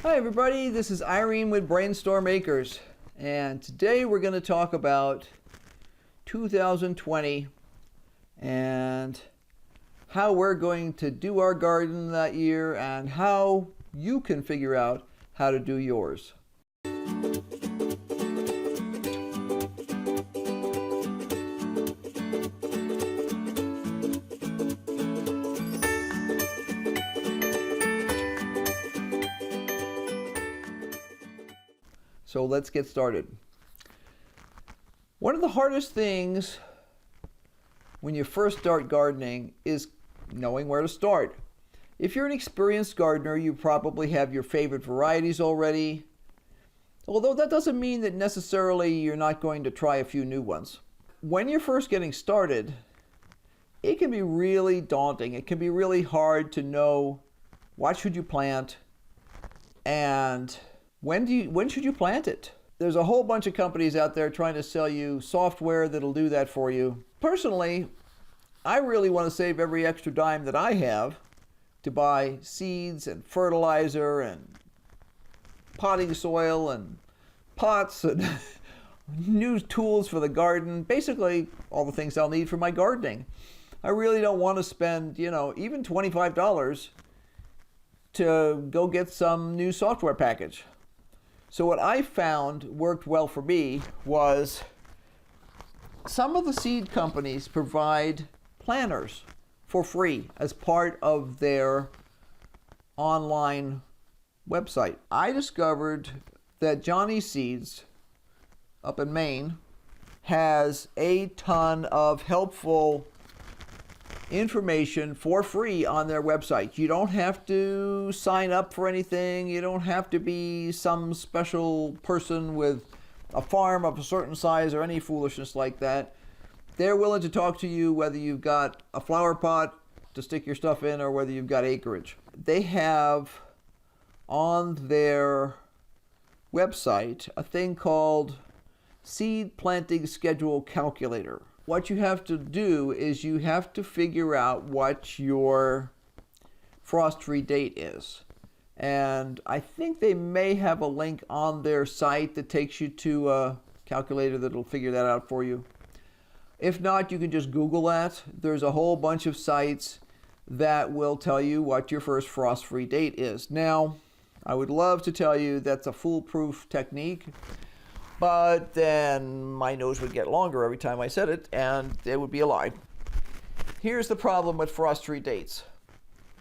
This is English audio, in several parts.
Hi everybody, this is Irene with BrainStormAcres, and today we're going to talk about 2020 and how we're going to do our garden that year and how you can figure out how to do yours. So let's get started. One of the hardest things when you first start gardening is knowing where to start. If you're an experienced gardener, you probably have your favorite varieties already, although that doesn't mean that necessarily you're not going to try a few new ones. When you're first getting started, it can be really daunting. It can be really hard to know what should you plant and when should you plant it? There's a whole bunch of companies out there trying to sell you software that'll do that for you. Personally, I really want to save every extra dime that I have to buy seeds and fertilizer and potting soil and pots and new tools for the garden, basically all the things I'll need for my gardening. I really don't want to spend, even $25 to go get some new software package. So what I found worked well for me was some of the seed companies provide planners for free as part of their online website. I discovered that Johnny's Seeds up in Maine has a ton of helpful information for free on their website. You don't have to sign up for anything. You don't have to be some special person with a farm of a certain size or any foolishness like that. They're willing to talk to you whether you've got a flower pot to stick your stuff in or whether you've got acreage. They have on their website a thing called Seed Planting Schedule Calculator. What you have to do is you have to figure out what your frost-free date is. And I think they may have a link on their site that takes you to a calculator that'll figure that out for you. If not, you can just Google that. There's a whole bunch of sites that will tell you what your first frost-free date is. Now, I would love to tell you that's a foolproof technique, but then my nose would get longer every time I said it, and it would be a lie. Here's the problem with frost-free dates.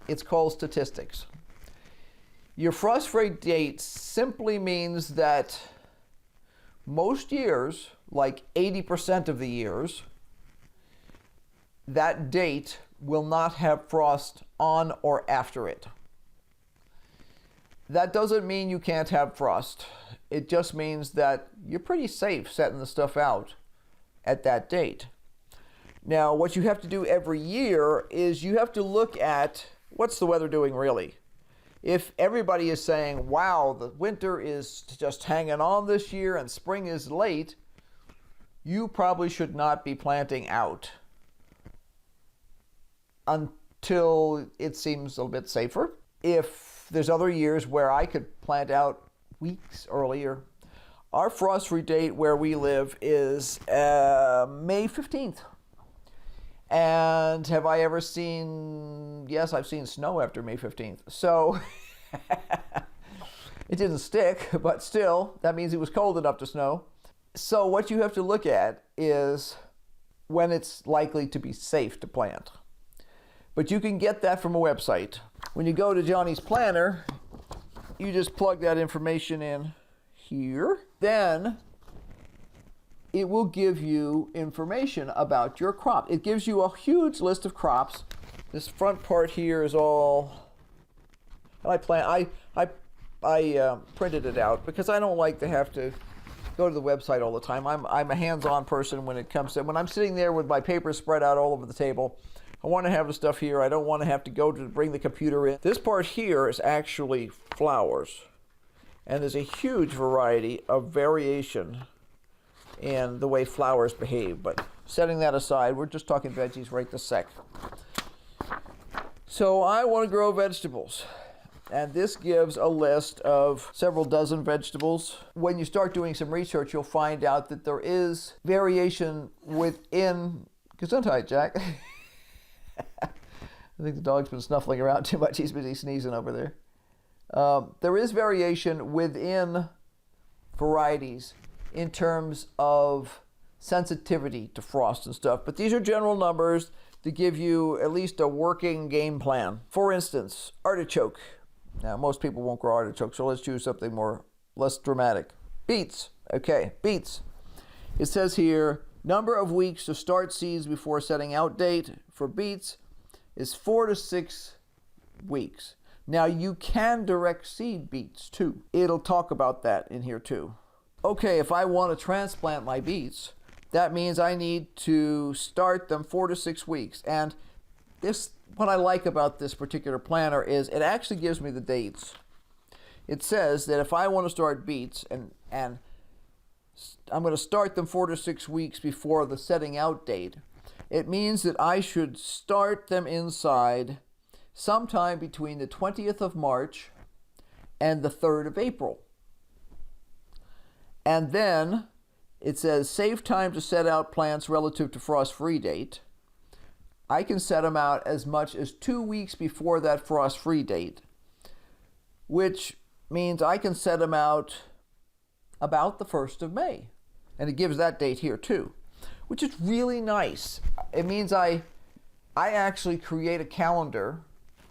It's called statistics. Your frost-free date simply means that most years, like 80% of the years, that date will not have frost on or after it. That doesn't mean you can't have frost. It just means that you're pretty safe setting the stuff out at that date. Now, what you have to do every year is you have to look at what's the weather doing really. If everybody is saying, wow, the winter is just hanging on this year and spring is late, you probably should not be planting out until it seems a little bit safer. If there's other years where I could plant out weeks earlier. Our frost-free date where we live is May 15th. And have I ever seen, yes, I've seen snow after May 15th. So it didn't stick, but still, that means it was cold enough to snow. So what you have to look at is when it's likely to be safe to plant. But you can get that from a website. When you go to Johnny's Planner, you just plug that information in here. Then it will give you information about your crop. It gives you a huge list of crops. This front part here is all, I printed it out because I don't like to have to go to the website all the time. I'm a hands-on person when it comes to, when I'm sitting there with my papers spread out all over the table, I want to have the stuff here. I don't want to have to go to bring the computer in. This part here is actually flowers. And there's a huge variety of variation in the way flowers behave. But setting that aside, we're just talking veggies right this sec. So I want to grow vegetables. And this gives a list of several dozen vegetables. When you start doing some research, you'll find out that there is variation within... Gesundheit, Jack. I think the dog's been snuffling around too much. He's busy sneezing over there. There is variation within varieties in terms of sensitivity to frost and stuff. But these are general numbers to give you at least a working game plan. For instance, artichoke. Now, most people won't grow artichoke, so let's choose something less dramatic. Beets. Okay, beets. It says here, number of weeks to start seeds before setting out date for beets is 4 to 6 weeks. Now, you can direct seed beets too. It'll talk about that in here too. Okay, if I want to transplant my beets, that means I need to start them 4 to 6 weeks. And what I like about this particular planner is it actually gives me the dates. It says that if I want to start beets and I'm going to start them 4 to 6 weeks before the setting out date, it means that I should start them inside sometime between the 20th of March and the 3rd of April. And then it says save time to set out plants relative to frost-free date. I can set them out as much as 2 weeks before that frost-free date, which means I can set them out about the 1st of May. And it gives that date here too, which is really nice. It means I actually create a calendar.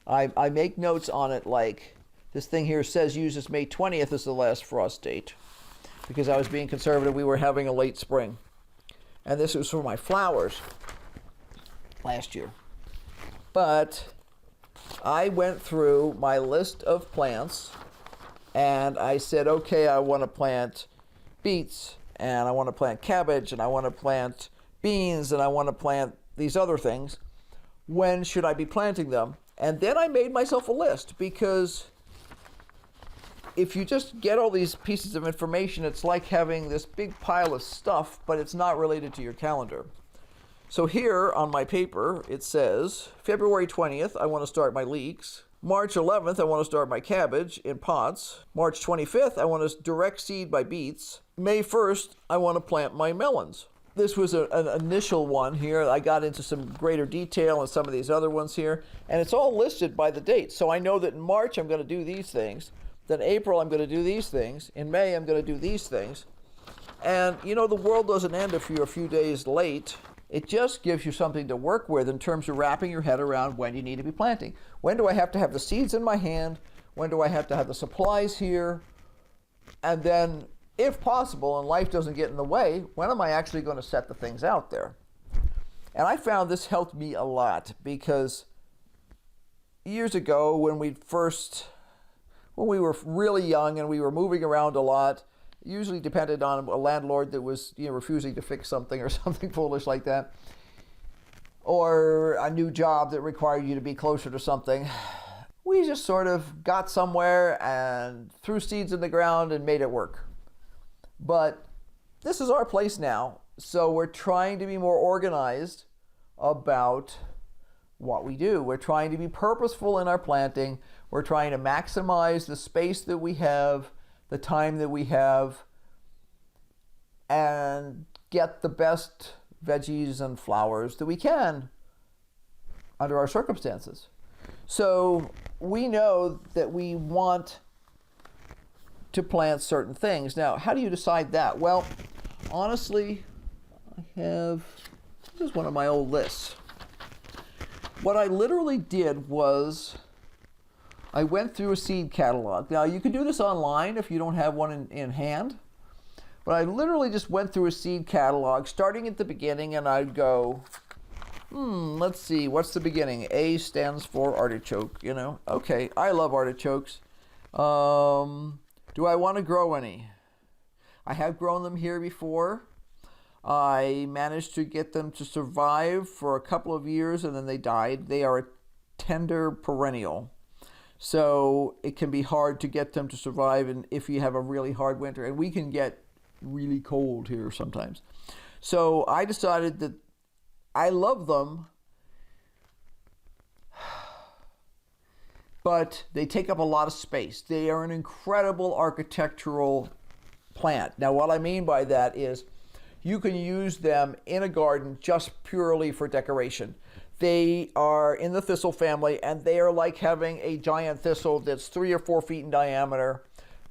I make notes on it, like this thing here says uses May 20th as the last frost date, because I was being conservative. We were having a late spring. And this was for my flowers last year. But I went through my list of plants and I said, okay, I want to plant beets, and I want to plant cabbage, and I want to plant beans, and I want to plant these other things. When should I be planting them? And then I made myself a list, because if you just get all these pieces of information, it's like having this big pile of stuff, but it's not related to your calendar. So here on my paper, it says, February 20th, I want to start my leeks. March 11th, I want to start my cabbage in pots. March 25th, I want to direct seed my beets. May 1st, I want to plant my melons. This was an initial one here. I got into some greater detail in some of these other ones here, and it's all listed by the date. So I know that in March, I'm going to do these things. Then April, I'm going to do these things. In May, I'm going to do these things. And, you know, the world doesn't end if you're a few days late. It just gives you something to work with in terms of wrapping your head around when you need to be planting. When do I have to have the seeds in my hand? When do I have to have the supplies here? And then, if possible, and life doesn't get in the way, when am I actually going to set the things out there? And I found this helped me a lot, because years ago when we were really young and we were moving around a lot, usually depended on a landlord that was, refusing to fix something or something foolish like that, or a new job that required you to be closer to something. We just sort of got somewhere and threw seeds in the ground and made it work. But this is our place now, so we're trying to be more organized about what we do. We're trying to be purposeful in our planting. We're trying to maximize the space that we have, the time that we have, and get the best veggies and flowers that we can under our circumstances. So we know that we want to plant certain things. Now, how do you decide that? Well, honestly, this is one of my old lists. What I literally did was I went through a seed catalog. Now, you can do this online if you don't have one in hand, but I literally just went through a seed catalog starting at the beginning, and I'd go, let's see, what's the beginning? A stands for artichoke, Okay, I love artichokes. Do I want to grow any? I have grown them here before. I managed to get them to survive for a couple of years, and then they died. They are a tender perennial, so it can be hard to get them to survive, and if you have a really hard winter, and we can get really cold here sometimes. So I decided that I love them, but they take up a lot of space. They are an incredible architectural plant. Now, what I mean by that is you can use them in a garden just purely for decoration. They are in the thistle family, and they are like having a giant thistle that's 3 or 4 feet in diameter.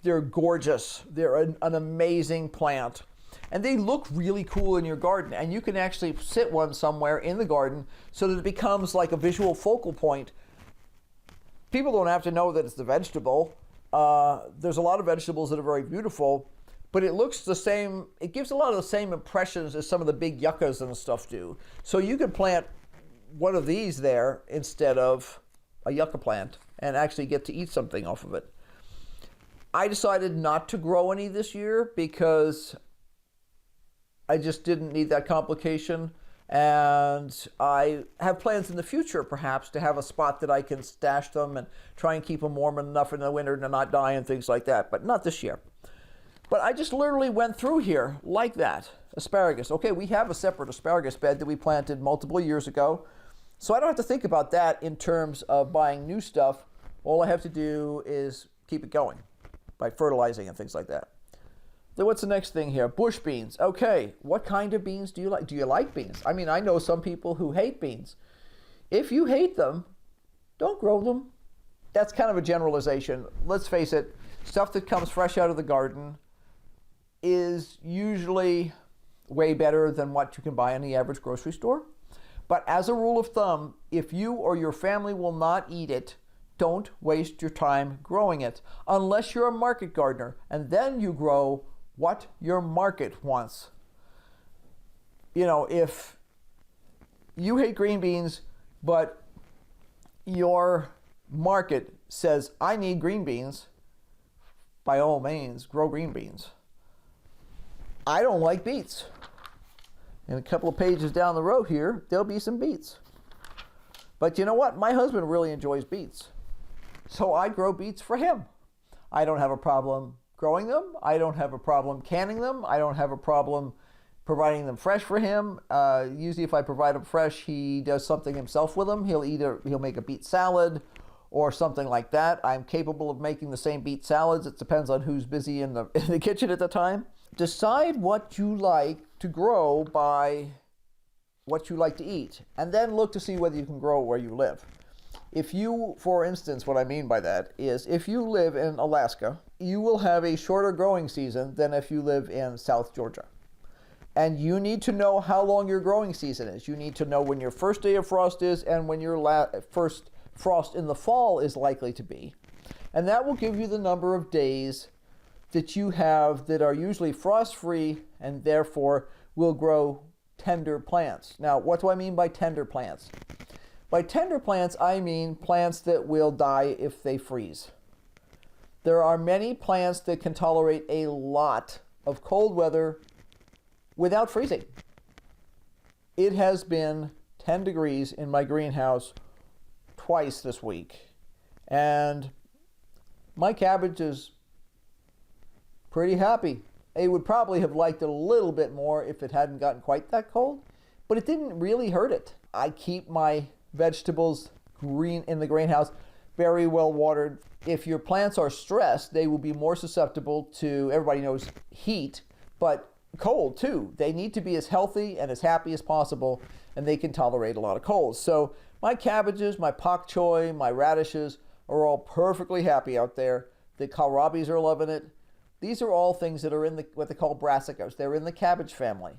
They're gorgeous. They're an amazing plant. And they look really cool in your garden. And you can actually sit one somewhere in the garden so that it becomes like a visual focal point. People don't have to know that it's the vegetable. There's a lot of vegetables that are very beautiful, but it looks the same. It gives a lot of the same impressions as some of the big yuccas and stuff do. So you could plant one of these there instead of a yucca plant and actually get to eat something off of it. I decided not to grow any this year because I just didn't need that complication. And I have plans in the future, perhaps, to have a spot that I can stash them and try and keep them warm enough in the winter to not die and things like that, but not this year. But I just literally went through here like that. Asparagus. Okay, we have a separate asparagus bed that we planted multiple years ago, so I don't have to think about that in terms of buying new stuff. All I have to do is keep it going by fertilizing and things like that. So what's the next thing here? Bush beans. Okay, what kind of beans do you like? Do you like beans? I mean, I know some people who hate beans. If you hate them, don't grow them. That's kind of a generalization. Let's face it, stuff that comes fresh out of the garden is usually way better than what you can buy in the average grocery store. But as a rule of thumb, if you or your family will not eat it, don't waste your time growing it, unless you're a market gardener, and then you grow what your market wants. You know, if you hate green beans, but your market says, I need green beans, by all means, grow green beans. I don't like beets. In a couple of pages down the road here, there'll be some beets. But you know what? My husband really enjoys beets. So I grow beets for him. I don't have a problem growing them. I don't have a problem canning them. I don't have a problem providing them fresh for him. Usually if I provide them fresh, he does something himself with them. He'll make a beet salad or something like that. I'm capable of making the same beet salads. It depends on who's busy in the kitchen at the time. Decide what you like to grow by what you like to eat, and then look to see whether you can grow where you live. If you, for instance, what I mean by that is if you live in Alaska, you will have a shorter growing season than if you live in South Georgia. And you need to know how long your growing season is. You need to know when your first day of frost is and when your first frost in the fall is likely to be. And that will give you the number of days that you have that are usually frost-free and therefore will grow tender plants. Now, what do I mean by tender plants? By tender plants, I mean plants that will die if they freeze. There are many plants that can tolerate a lot of cold weather without freezing. It has been 10 degrees in my greenhouse twice this week, and my cabbage is pretty happy. It would probably have liked it a little bit more if it hadn't gotten quite that cold, but it didn't really hurt it. I keep my vegetables green in the greenhouse, very well watered. If your plants are stressed, they will be more susceptible to, everybody knows, heat, but cold too. They need to be as healthy and as happy as possible, and they can tolerate a lot of cold. So my cabbages, my pak choy, my radishes are all perfectly happy out there. The kohlrabis are loving it. These are all things that are in what they call brassicas. They're in the cabbage family.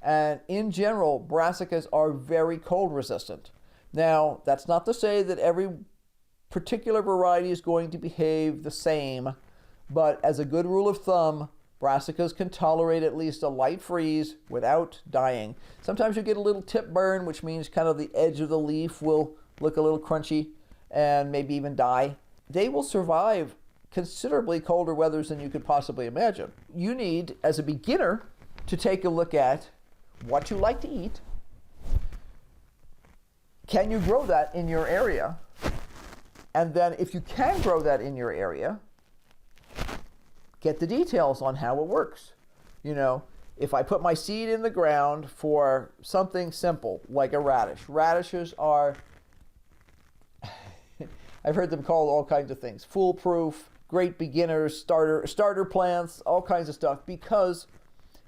And in general, brassicas are very cold resistant. Now, that's not to say that every particular variety is going to behave the same, but as a good rule of thumb, brassicas can tolerate at least a light freeze without dying. Sometimes you get a little tip burn, which means kind of the edge of the leaf will look a little crunchy and maybe even die. They will survive considerably colder weathers than you could possibly imagine. You need, as a beginner, to take a look at what you like to eat. Can you grow that in your area? And then if you can grow that in your area, get the details on how it works. You know, if I put my seed in the ground for something simple like a radish, radishes are I've heard them called all kinds of things. Foolproof, great beginners, starter plants, all kinds of stuff. Because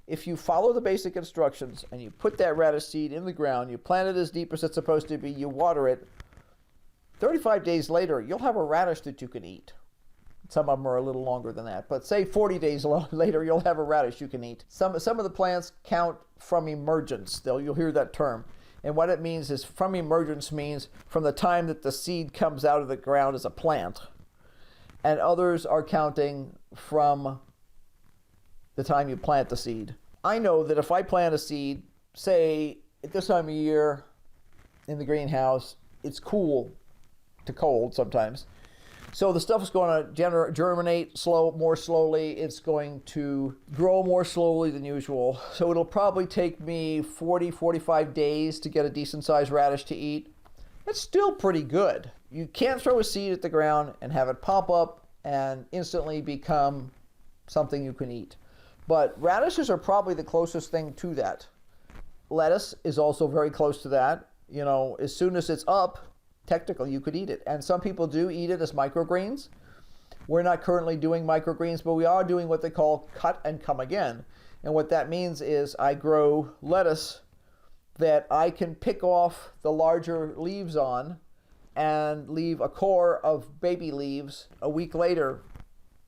if you follow the basic instructions and you put that radish seed in the ground, you plant it as deep as it's supposed to be, you water it, 35 days later, you'll have a radish that you can eat. Some of them are a little longer than that, but say 40 days later, you'll have a radish you can eat. Some of the plants count from emergence. You'll hear that term. And what it means is from emergence means from the time that the seed comes out of the ground as a plant. And others are counting from the time you plant the seed. I know that if I plant a seed, say at this time of year in the greenhouse, it's cool to cold sometimes. So the stuff is going to germinate more slowly. It's going to grow more slowly than usual. So it'll probably take me 40, 45 days to get a decent sized radish to eat. It's still pretty good. You can't throw a seed at the ground and have it pop up and instantly become something you can eat. But radishes are probably the closest thing to that. Lettuce is also very close to that. You know, as soon as it's up, technically you could eat it. And some people do eat it as microgreens. We're not currently doing microgreens, but we are doing what they call cut and come again. And what that means is I grow lettuce that I can pick off the larger leaves on and leave a core of baby leaves. A week later,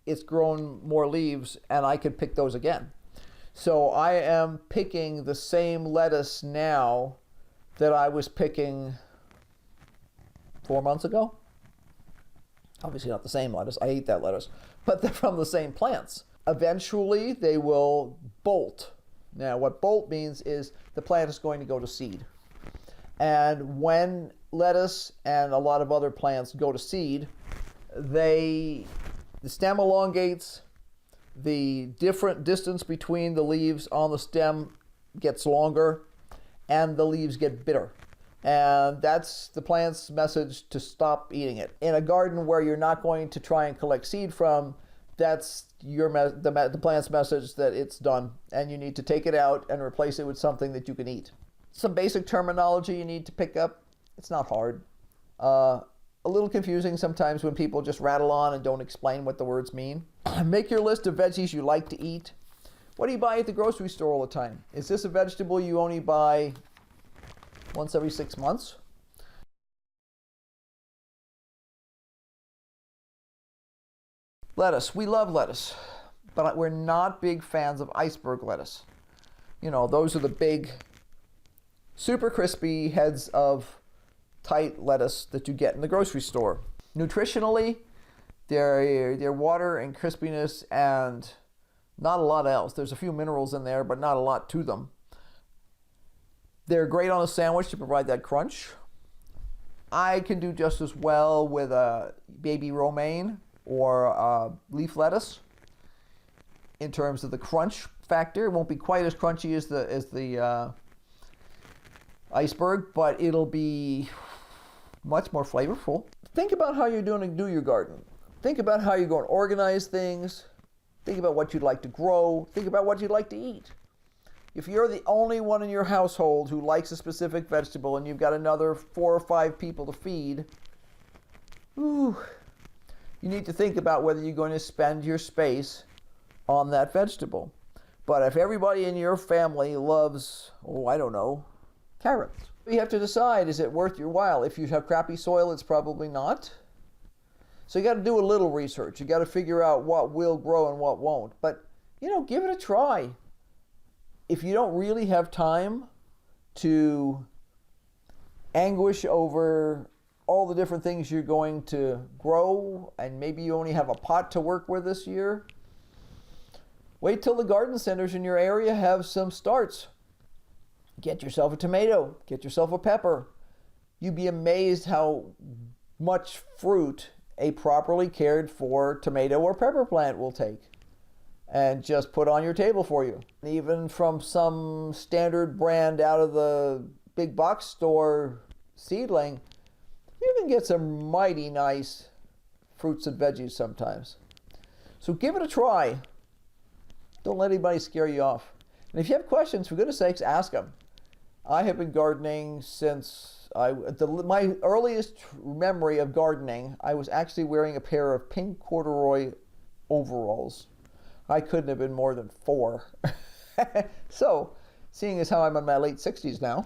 it's grown more leaves and I can pick those again. So I am picking the same lettuce now that I was picking 4 months ago. Obviously not the same lettuce, I ate that lettuce, but they're from the same plants. Eventually they will bolt. Now what bolt means is the plant is going to go to seed. And when lettuce and a lot of other plants go to seed, the stem elongates, the different distance between the leaves on the stem gets longer, and the leaves get bitter. And that's the plant's message to stop eating it. In a garden where you're not going to try and collect seed from, that's the plant's message that it's done, and you need to take it out and replace it with something that you can eat. Some basic terminology you need to pick up. It's not hard. A little confusing sometimes when people just rattle on and don't explain what the words mean. Make your list of veggies you like to eat. What do you buy at the grocery store all the time? Is this a vegetable you only buy once every 6 months? Lettuce. We love lettuce, but we're not big fans of iceberg lettuce. You know, those are the big, super crispy heads of tight lettuce that you get in the grocery store. Nutritionally, they're water and crispiness and not a lot else. There's a few minerals in there, but not a lot to them. They're great on a sandwich to provide that crunch. I can do just as well with a baby romaine or a leaf lettuce in terms of the crunch factor. It won't be quite as crunchy as the iceberg, but it'll be much more flavorful. Think about how you're going to do your garden. Think about how you're going to organize things. Think about what you'd like to grow. Think about what you'd like to eat. If you're the only one in your household who likes a specific vegetable and you've got another 4 or 5 people to feed, you need to think about whether you're going to spend your space on that vegetable. But if everybody in your family loves, I don't know, carrots, you have to decide, is it worth your while? If you have crappy soil, it's probably not. So you got to do a little research. You got to figure out what will grow and what won't. But, give it a try. If you don't really have time to anguish over all the different things you're going to grow, and maybe you only have a pot to work with this year, wait till the garden centers in your area have some starts. Get yourself a tomato, get yourself a pepper. You'd be amazed how much fruit a properly cared for tomato or pepper plant will take and just put on your table for you. Even from some standard brand out of the big box store seedling, you can get some mighty nice fruits and veggies sometimes. So give it a try. Don't let anybody scare you off. And if you have questions, for goodness sakes, ask them. I have been gardening since my earliest memory of gardening, I was actually wearing a pair of pink corduroy overalls. I couldn't have been more than 4. So, seeing as how I'm in my late 60s now,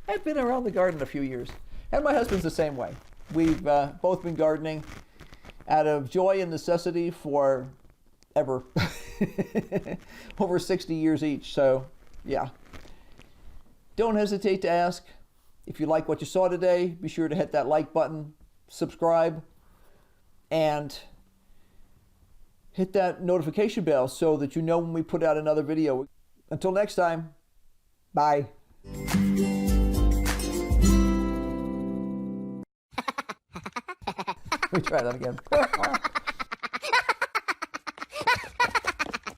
I've been around the garden a few years. And my husband's the same way. We've both been gardening out of joy and necessity for ever. Over 60 years each, so yeah. Don't hesitate to ask. If you like what you saw today, be sure to hit that like button, subscribe, and hit that notification bell so that you know when we put out another video. Until next time, bye. Let me try that again.